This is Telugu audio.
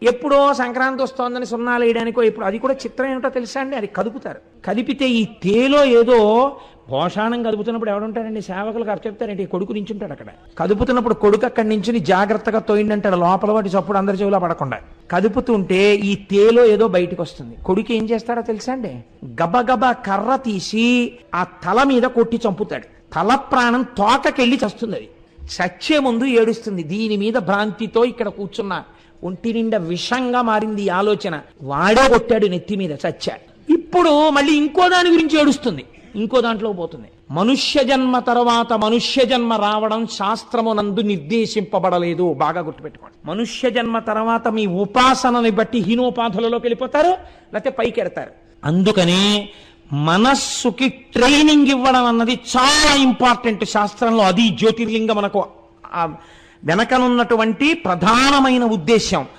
ఎప్పుడో సంక్రాంతి వస్తోందని సున్నాలు వేయడానికో ఇప్పుడు అది కూడా చిత్రం ఏమిటో తెలుసా అండి, అది కదుపుతారు. కదిపితే ఈ తేలో ఏదో భోషాణం కదుపుతున్నప్పుడు ఎవడుంటాడండి, సేవకులకు అర్థం చెప్తారండి, కొడుకు నించుంటాడు అక్కడ. కదుపుతున్నప్పుడు కొడుకు అక్కడి నుంచి జాగ్రత్తగా తోయిండంటాడు, లోపల వాటి చప్పుడు అందరి చెవులో పడకుండా. కదుపుతుంటే ఈ తేలో ఏదో బయటకు వస్తుంది. కొడుకు ఏం చేస్తాడో తెలుసా అండి, గబగబా కర్ర తీసి ఆ తల మీద కొట్టి చంపుతాడు. తల ప్రాణం తోకకెళ్ళి చస్తుంది. అది చచ్చే ముందు ఏడుస్తుంది. దీని మీద భ్రాంతితో ఇక్కడ కూర్చున్న ఒంటి నిండా విషంగా మారింది ఈ ఆలోచన. వాడే కొట్టాడు నెత్తి మీద, చచ్చా. ఇప్పుడు మళ్ళీ ఇంకో దాని గురించి ఏడుస్తుంది, ఇంకో దాంట్లో పోతుంది. మనుష్య జన్మ తర్వాత మనుష్య జన్మ రావడం శాస్త్రమునందు నిర్దేశింపబడలేదు, బాగా గుర్తుపెట్టుకోండి. మనుష్య జన్మ తర్వాత మీ ఉపాసనని బట్టి హీనోపాధులలోకి వెళ్ళిపోతారు, లేకపోతే పైకి ఎడతారు. అందుకని మనస్సుకి ట్రైనింగ్ ఇవ్వడం అన్నది చాలా ఇంపార్టెంట్ శాస్త్రంలో. అది జ్యోతిర్లింగం మనకు వెనకనున్నటువంటి ప్రధానమైన ఉద్దేశ్యం.